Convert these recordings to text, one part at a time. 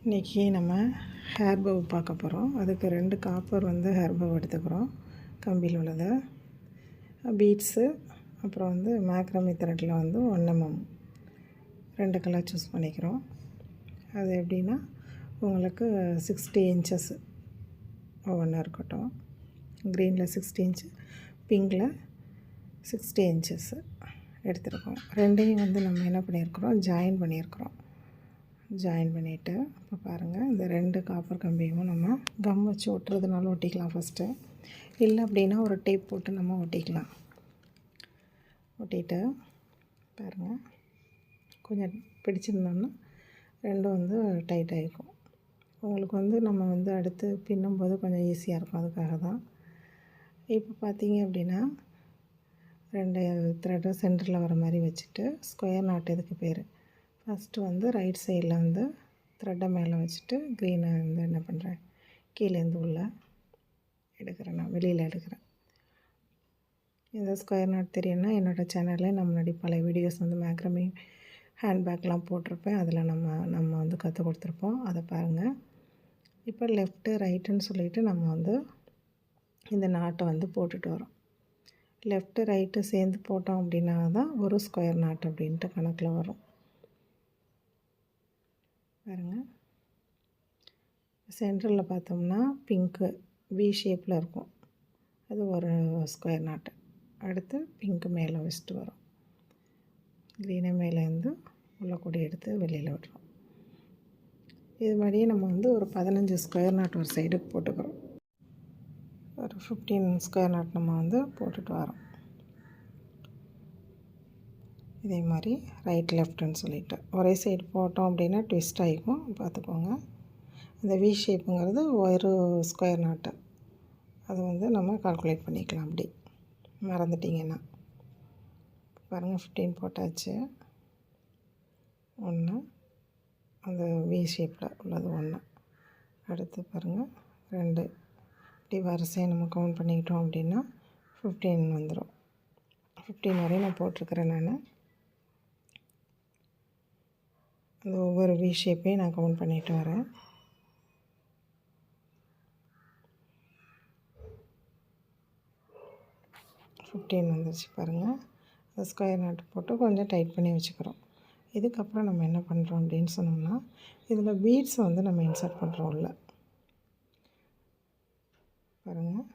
இன்றைக்கி நம்ம hair bow பார்க்க போகிறோம். அதுக்கு 2 காப்பர் ஹேர் பவ் எடுத்துக்கிறோம், கம்பியில் உள்ளது. பீட்ஸு, அப்புறம் மேக்ரமி த்ரெட்டில் 1 mm 2 கலர் சூஸ் பண்ணிக்கிறோம். அது எப்படின்னா உங்களுக்கு 60 inches ஒவ்வொன்றா இருக்கட்டும். க்ரீனில் 60 inch, பிங்கில் 60 inches எடுத்துருக்கோம். ரெண்டையும் நம்ம என்ன பண்ணியிருக்கிறோம், ஜாயின் பண்ணிவிட்டு இப்போ பாருங்கள், இந்த 2 காப்பர் கம்பியும் நம்ம கம் வச்சு ஒட்டுறதுனால ஒட்டிக்கலாம் ஃபஸ்ட்டு. இல்லை அப்படின்னா ஒரு டேப் போட்டு நம்ம ஒட்டிக்கலாம். ஒட்டிட்டு பாருங்கள், கொஞ்சம் பிடிச்சிருந்தோம்னா ரெண்டும் டைட் ஆகிக்கும். உங்களுக்கு நம்ம அடுத்து பின்னும்போது கொஞ்சம் ஈஸியாக இருக்கும். அதுக்காக தான். இப்போ பார்த்தீங்க அப்படின்னா 2 த்ரெட்டை சென்டரில் வர மாதிரி வச்சுட்டு ஸ்கொயர் நாட் இதுக்கு பேர். ஃபஸ்ட்டு ரைட் சைடில் த்ரெட்டை மேலே வச்சுட்டு க்ரீனை என்ன பண்ணுறேன், கீழேருந்து உள்ளே எடுக்கிறேன், நான் வெளியில் எடுக்கிறேன். இந்த ஸ்கொயர் நாட் தெரியும்னா என்னோடய சேனலில் நம்ம முன்னாடி பழைய வீடியோஸ் மேக்ரமி ஹேண்ட்பேக்லாம் போட்டிருப்பேன். அதில் நம்ம கற்றுக் கொடுத்துருப்போம், அதை பாருங்கள். இப்போ லெஃப்ட்டு ரைட்டுன்னு சொல்லிவிட்டு நம்ம இந்த நாட்டை போட்டுட்டு வரோம். லெஃப்ட்டு ரைட்டு சேர்ந்து போட்டோம் அப்படின்னா தான் ஒரு ஸ்கொயர் நாட் அப்படின்ட்டு கணக்கில் வரும். பாருங்கள், சென்ட்ரலில் பார்த்தோம்னா பிங்க்கு வி ஷேப்பில் இருக்கும், அது ஒரு ஸ்கொயர் நாட்டு. அடுத்து பிங்க்கு மேலே வச்சுட்டு வரும், க்ரீனை மேலேருந்து உள்ள கூடி எடுத்து வெளியில் விடுறோம். இது மாதிரியே நம்ம ஒரு 15 ஸ்கொயர் நாட் ஒரு சைடுக்கு போட்டுக்கிறோம். ஒரு 15 ஸ்கொயர் நாட் நம்ம போட்டுட்டு வரோம். இதே மாதிரி ரைட் லெஃப்ட்டுன்னு சொல்லிவிட்டு ஒரே சைடு போட்டோம் அப்படின்னா ட்விஸ்ட் ஆகிக்கும், பார்த்துக்கோங்க. இந்த வி ஷேப்புங்கிறது ஒரு ஸ்கொயர் நாட்டு, அது நம்ம கால்குலேட் பண்ணிக்கலாம். அப்படி மறந்துட்டிங்கன்னா பாருங்கள், 15 போட்டாச்சு. 1 அந்த வி ஷேப்பில் உள்ளது 1. அடுத்து பாருங்கள் 2. இப்படி வரிசையை நம்ம கவுண்ட் பண்ணிக்கிட்டோம் அப்படின்னா 15 வந்துடும். 15 வரையும் நான் போட்டிருக்கிறேன். நான் அந்த ஒவ்வொரு வி ஷேப்பையும் நான் கவுண்ட் பண்ணிட்டு வரேன். வந்துருச்சு பாருங்கள். அந்த ஸ்கொயர் நாட்டு போட்டு கொஞ்சம் டைட் பண்ணி வச்சுக்கிறோம். இதுக்கப்புறம் நம்ம என்ன பண்ணுறோம் அப்படின்னு சொன்னோம்னா, இதில் பீட்ஸ் நம்ம இன்சர்ட் பண்ணுறோம் உள்ள. பாருங்கள்,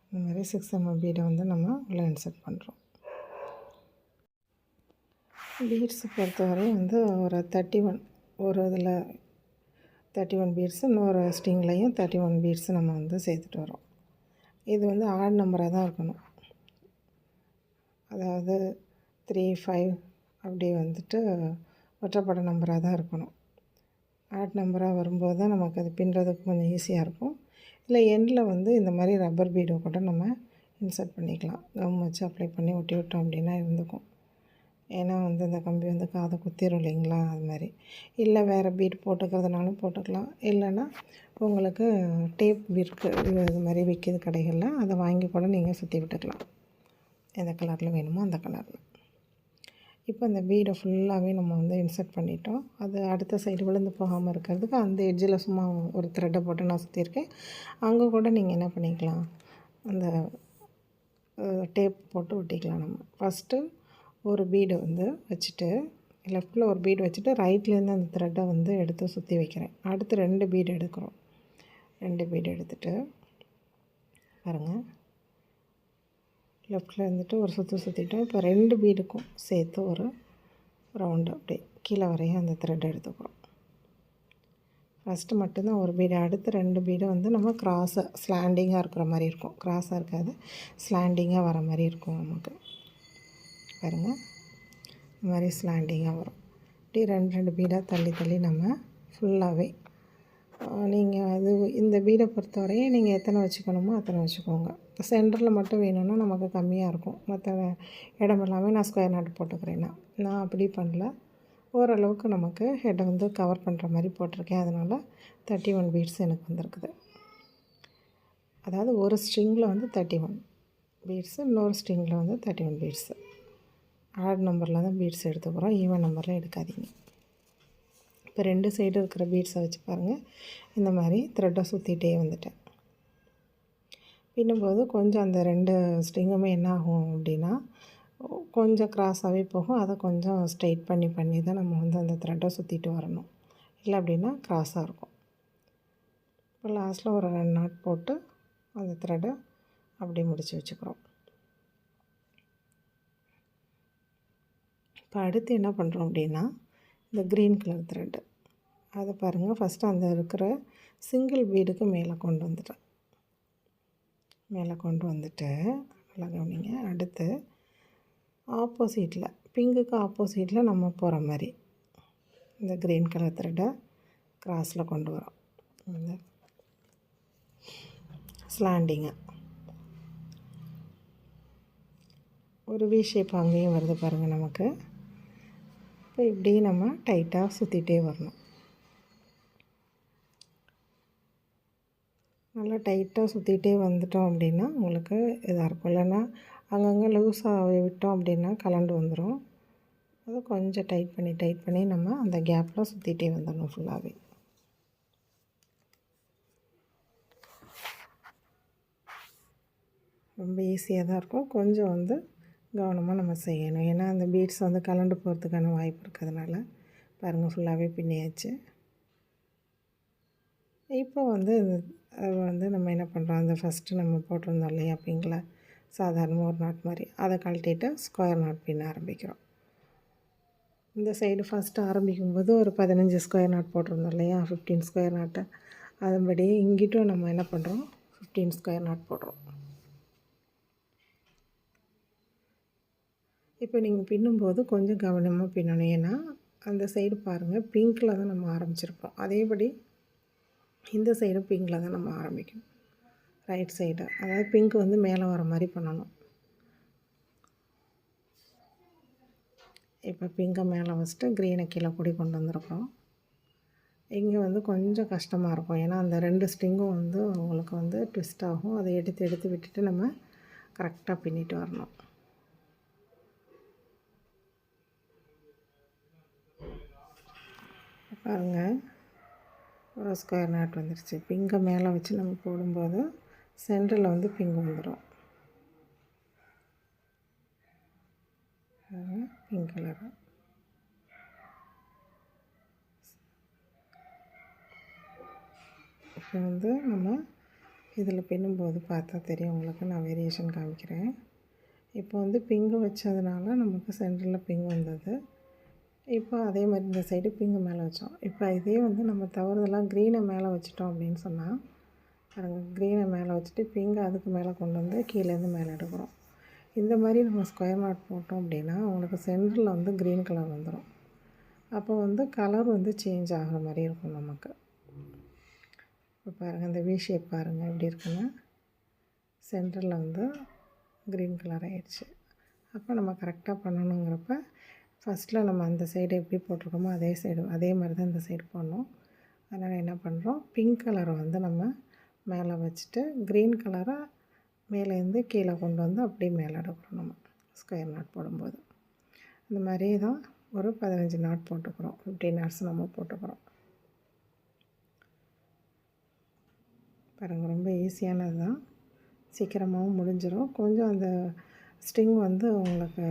இந்த மாதிரி 6 mm பீடை நம்ம உள்ளே இன்சர்ட் பண்ணுறோம். பீட்ஸு பொறுத்தவரை ஒரு 31 ஒரு இதில் 31 பீட்ஸு, இன்னொரு ஸ்ட்ரிங்லையும் 31 பீட்ஸு நம்ம சேர்த்துட்டு வரோம். இது ஆட் நம்பராக தான் இருக்கணும். அதாவது 3, 5 அப்படி ஒற்றைப்படை நம்பராக தான் இருக்கணும். ஆட் நம்பராக வரும்போது தான் நமக்கு அது பின்னுறதுக்கு கொஞ்சம் ஈஸியாக இருக்கும். இல்லை எண்டில் இந்த மாதிரி ரப்பர் பீடை கூட நம்ம இன்சர்ட் பண்ணிக்கலாம். கம் வச்சு அப்ளை பண்ணி ஒட்டி விட்டோம் அப்படின்னா இருந்துக்கும். ஏன்னா இந்த கம்பி காதை குத்திரும் இல்லைங்களா, அது மாதிரி. இல்லை வேறு பீட் போட்டுக்கிறதுனாலும் போட்டுக்கலாம். இல்லைன்னா உங்களுக்கு டேப் இது மாதிரி விற்கிது கடைகளில், அதை வாங்கி கூட நீங்கள் சுற்றி விட்டுக்கலாம். எந்த கலரில் வேணுமோ அந்த கலரில். இப்போ இந்த பீடை ஃபுல்லாகவே நம்ம இன்சர்ட் பண்ணிட்டோம். அது அடுத்த சைடு விழுந்து போகாமல் இருக்கிறதுக்கு அந்த எட்ஜில் சும்மா ஒரு த்ரெட்டை போட்டு நான் சுற்றியிருக்கேன். அங்கே கூட நீங்கள் என்ன பண்ணிக்கலாம், அந்த டேப் போட்டு ஒட்டிக்கலாம். நம்ம ஃபஸ்ட்டு ஒரு பீடு வச்சுட்டு, லெஃப்டில் ஒரு பீடு வச்சுட்டு ரைட்லேருந்து அந்த த்ரெட்டை எடுத்து சுற்றி வைக்கிறேன். அடுத்து 2 பீடு எடுக்கிறோம். 2 பீடு எடுத்துகிட்டு பாருங்கள், லெஃப்டில் ஒரு சுற்றிட்டோம். இப்போ 2 பீடுக்கும் சேர்த்து ஒரு ரவுண்டு அப்படியே கீழே வரையும் அந்த த்ரெட் எடுத்துக்கிறோம். ஃபஸ்ட்டு மட்டும்தான் ஒரு பீடு, அடுத்து 2 பீடு நம்ம க்ராஸாக ஸ்லாண்டிங்காக இருக்கிற மாதிரி இருக்கும். க்ராஸாக இருக்காது, ஸ்லாண்டிங்காக வர மாதிரி இருக்கும் நமக்கு. பாருங்கள், இந்த மாதிரி ஸ்லாண்டிங்காக வரும். இப்படி 2 பீடாக தள்ளி நம்ம ஃபுல்லாகவே நீங்கள் இந்த பீடை பொறுத்தவரையும் நீங்கள் எத்தனை வச்சுக்கணுமோ அத்தனை வச்சுக்கோங்க. சென்டரில் மட்டும் வேணும்னா நமக்கு கம்மியாக இருக்கும். மற்ற இடம் எல்லாமே நான் ஸ்கொயர் நாட்டு போட்டுக்கிறேன்னா, நான் அப்படி பண்ணல. ஓரளவுக்கு நமக்கு ஹெட்டை கவர் பண்ணுற மாதிரி போட்டிருக்கேன். அதனால் 31 பீட்ஸ் எனக்கு வந்திருக்குது. அதாவது ஒரு ஸ்ட்ரிங்கில் 31 பீட்ஸு, இன்னொரு ஸ்ட்ரிங்கில் 31 பீட்ஸு. ஆட் நம்பரில் தான் பீட்ஸ் எடுத்துக்கிறோம், ஈவன் நம்பரில் எடுக்காதீங்க. இப்போ 2 சைடு இருக்கிற பீட்ஸை வச்சு பாருங்கள், இந்த மாதிரி த்ரெட்டை சுற்றிட்டே வந்துட்டேன். பின்னும்போது கொஞ்சம் அந்த 2 ஸ்ட்ரிங்குமே என்ன ஆகும் அப்படின்னா, கொஞ்சம் க்ராஸாகவே போகும். அதை கொஞ்சம் ஸ்ட்ரெயிட் பண்ணி தான் நம்ம வந்து அந்த த்ரெட்டை சுற்றிட்டு வரணும். இல்லை அப்படின்னா க்ராஸாக இருக்கும். இப்போ லாஸ்ட்டில் ஒரு 2 நாட் போட்டு அந்த த்ரெட்டை அப்படியே முடித்து வச்சுக்கிறோம். இப்போ அடுத்து என்ன பண்ணுறோம் அப்படின்னா, இந்த க்ரீன் கலர் த்ரெட்டு அதை பாருங்கள், ஃபஸ்ட்டு அந்த இருக்கிற சிங்கிள் பீடுக்கு மேலே கொண்டு வந்துட்டு நல்லா கவனிங்க. அடுத்து ஆப்போசிட்டில் பிங்குக்கு ஆப்போசிட்டில் நம்ம போகிற மாதிரி இந்த க்ரீன் கலர் த்ரெட்டை க்ராஸில் கொண்டு வரோம். இந்த ஸ்லாண்டிங்கு ஒரு வி ஷேப் அங்கேயும் வருது பாருங்கள் நமக்கு. இப்போ இப்படி நம்ம டைட்டாக சுற்றிட்டே வரணும். நல்லா டைட்டாக சுற்றிட்டே வந்துட்டோம் அப்படின்னா உங்களுக்கு இதாக இருக்கும். இல்லைன்னா அங்கங்கே லூஸாக விட்டோம் அப்படின்னா கலண்டு வந்துடும். அதை கொஞ்சம் டைட் பண்ணி நம்ம அந்த கேப்பில் சுற்றிட்டே வந்துடணும் ஃபுல்லாகவே. ரொம்ப ஈஸியாக தான் இருக்கும். கொஞ்சம் வந்து கவனமாக நம்ம செய்யணும். ஏன்னா அந்த பீட்ஸ் வந்து கலண்டு போகிறதுக்கான வாய்ப்பு இருக்கிறதுனால பாருங்கள், ஃபுல்லாகவே பின்னியாச்சு. இப்போ வந்து நம்ம என்ன பண்ணுறோம், அந்த ஃபஸ்ட்டு நம்ம போட்டிருந்தோம் இல்லையா பிங்கில் சாதாரணமாக ஒரு நாட் மாதிரி, அதை கழட்டிட்டு ஸ்கொயர் நாட் பின்ன ஆரம்பிக்கிறோம். இந்த சைடு ஃபஸ்ட்டு ஆரம்பிக்கும்போது ஒரு 15 ஸ்கொயர் நாட் போட்டிருந்தோம் இல்லையா, 15 ஸ்கொயர் நாட்டை அதன்படி இங்கிட்டும் நம்ம என்ன பண்ணுறோம், 15 ஸ்கொயர் நாட் போடுறோம். இப்போ நீங்கள் பின்னும்போது கொஞ்சம் கவனமாக பின்னணும். ஏன்னா அந்த சைடு பாருங்கள், பிங்க்கில் தான் நம்ம ஆரம்பிச்சிருப்போம். அதேபடி இந்த சைடும் பிங்கில் தான் நம்ம ஆரம்பிக்கணும். ரைட் சைடு, அதாவது பிங்க் வந்து மேலே வர மாதிரி பண்ணணும். இப்போ பிங்கை மேலே வச்சுட்டு க்ரீனை கீழே கூடி கொண்டு வந்திருக்கோம். இங்கே வந்து கொஞ்சம் கஷ்டமாக இருக்கும். ஏன்னா அந்த 2 ஸ்ட்ரிங்கும் வந்து உங்களுக்கு வந்து ட்விஸ்ட் ஆகும். அதை எடுத்து விட்டுட்டு நம்ம கரெக்டாக பின்னிட்டு வரணும். பாருங்கள், ஒரு ஸ்கொயர் நாட் வந்துடுச்சு. பிங்கை மேலே வச்சு நம்ம போடும்போது சென்டரில் வந்து பிங்க் வந்துடும். Pink colour. இப்போ வந்து நம்ம இதில் பின்னும்போது பார்த்தா தெரியும் உங்களுக்கு, நான் வேரியேஷன் காமிக்கிறேன். இப்போ வந்து பிங்கு வச்சதுனால நமக்கு சென்டரில் பிங்க் வந்தது. இப்போ அதே மாதிரி இந்த சைடு பிங்கு மேலே வச்சோம். இப்போ இதே வந்து நம்ம தவறுதலாக க்ரீனை மேலே வச்சிட்டோம் அப்படின்னு சொன்னால் பாருங்கள், க்ரீனை மேலே வச்சுட்டு பிங்கை அதுக்கு மேலே கொண்டு வந்து கீழேருந்து மேலே எடுக்கிறோம். இந்த மாதிரி நம்ம ஸ்கொயர் நாட் போட்டோம் அப்படின்னா உங்களுக்கு சென்டரில் வந்து க்ரீன் கலர் வந்துடும். அப்போ வந்து கலர் வந்து சேஞ்ச் ஆகிற மாதிரி இருக்கும் நமக்கு. இப்போ பாருங்கள், இந்த வி ஷேப் பாருங்கள் எப்படி இருக்குன்னு, சென்டரில் வந்து க்ரீன் கலர் ஆகிடுச்சு. அப்போ நம்ம கரெக்டாக பண்ணணுங்கிறப்ப ஃபஸ்ட்டில் நம்ம அந்த சைடு எப்படி போட்டிருக்கோமோ அதே மாதிரி தான் இந்த சைடு போடணும். அதனால் என்ன பண்ணுறோம், பிங்க் கலரை வந்து நம்ம மேலே வச்சுட்டு க்ரீன் கலரை மேலேருந்து கீழே கொண்டு வந்து அப்படியே மேலே எடுக்கிறோம் நம்ம ஸ்கொயர் நாட் போடும்போது. இந்த மாதிரி தான் ஒரு 15 நாட் போட்டுக்கிறோம். 15 நாட்ஸ் நம்ம போட்டுக்கிறோம். பாருங்கள், ரொம்ப ஈஸியானது தான், சீக்கிரமாகவும் முடிஞ்சிடும். கொஞ்சம் அந்த ஸ்ட்ரிங் வந்து உங்களுக்கு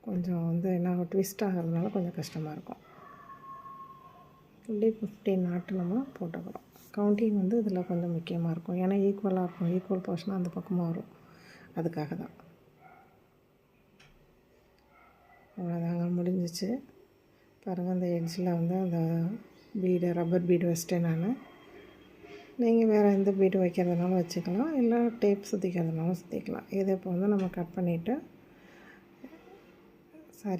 கொஞ்சம் வந்து என்ன ட்விஸ்ட் ஆகிறதுனால கொஞ்சம் கஷ்டமாக இருக்கும். இப்படி 15 நாட்டு நம்ம போட்டுக்கிறோம். கவுண்டிங் வந்து இதில் கொஞ்சம் முக்கியமாக இருக்கும். ஏன்னா ஈக்குவலாக இருக்கும், ஈக்குவல் போர்ஷனாக அந்த பக்கமாக வரும், அதுக்காக தான். அவ்வளோதாங்க, முடிஞ்சிச்சு. பாருங்கள், அந்த எட்ஜில் வந்து அந்த பீடு ரப்பர் பீடு வச்சிட்டேன் நான். நீங்கள் வேறு எந்த பீடு வைக்கிறதுனாலும் வச்சுக்கலாம், இல்லை டேப் சுற்றிக்கிறதுனாலும் சுற்றிக்கலாம். இதை இப்போ வந்து நம்ம கட் பண்ணிவிட்டு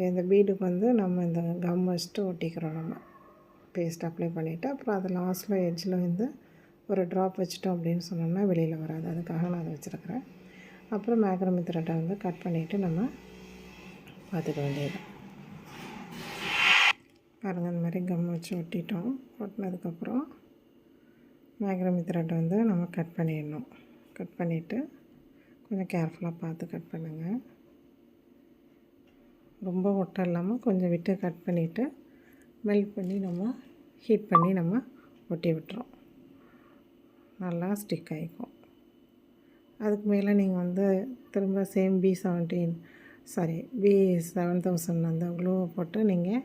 அந்த பீடுக்கு வந்து நம்ம இந்த கம் வச்சுட்டு ஒட்டிக்கிறோம். நம்ம பேஸ்ட் அப்ளை பண்ணிவிட்டு அப்புறம் அது லாஸ்ட்டில் எட்ஜில் வந்து ஒரு ட்ராப் வச்சிட்டோம் அப்படின்னு சொன்னோம்னா வெளியில் வராது. அதுக்காக நான் அதை வச்சுருக்கிறேன். அப்புறம் மேக்ரமி த்ரெட்டை வந்து கட் பண்ணிவிட்டு நம்ம பார்த்துக்க வேண்டியது. பாருங்கள், இந்த மாதிரி கம் வச்சு ஒட்டிட்டோம். ஒட்டினதுக்கப்புறம் மேக்ரமி த்ரெட்டை வந்து நம்ம கட் பண்ணிடணும். கட் பண்ணிவிட்டு கொஞ்சம் கேர்ஃபுல்லாக பார்த்து கட் பண்ணுங்கள். ரொம்ப ஒட்டம் இல்லாமல் கொஞ்சம் விட்டு கட் பண்ணிவிட்டு மெல்ட் பண்ணி நம்ம ஹீட் பண்ணி நம்ம ஒட்டி விட்டுறோம். நல்லா ஸ்டிக் ஆகிக்கும். அதுக்கு மேலே நீங்கள் வந்து திரும்ப சேம் B7000 அந்த க்ளூவை போட்டு நீங்கள்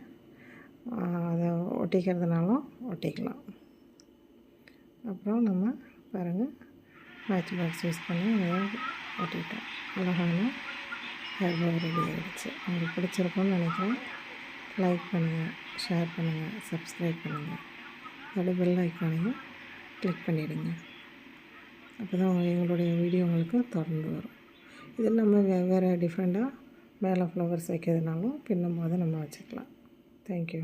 அதை ஒட்டிக்கிறதுனாலும் ஒட்டிக்கலாம். அப்புறம் நம்ம பாருங்கள், மேட்ச் பாக்ஸ் யூஸ் பண்ணி அதை ஒட்டிட்டோம். அழகான ஹேர் போ ரெடி ஆகிடுச்சு. உங்களுக்கு பிடிச்சிருக்கும்னு நினைக்கிறேன். லைக் பண்ணுங்கள், ஷேர் பண்ணுங்கள், சப்ஸ்கிரைப் பண்ணுங்கள். அதோட பெல் ஐக்கானையும் கிளிக் பண்ணிவிடுங்க. அப்போ தான் எங்களுடைய வீடியோ உங்களுக்கு தொடர்ந்து வரும். இது நம்ம வேறு டிஃப்ரெண்ட்டாக மேலே ஃப்ளவர்ஸ் வைக்கிறதுனாலும் பின்னும் போது நம்ம வச்சுக்கலாம். தேங்க்யூ.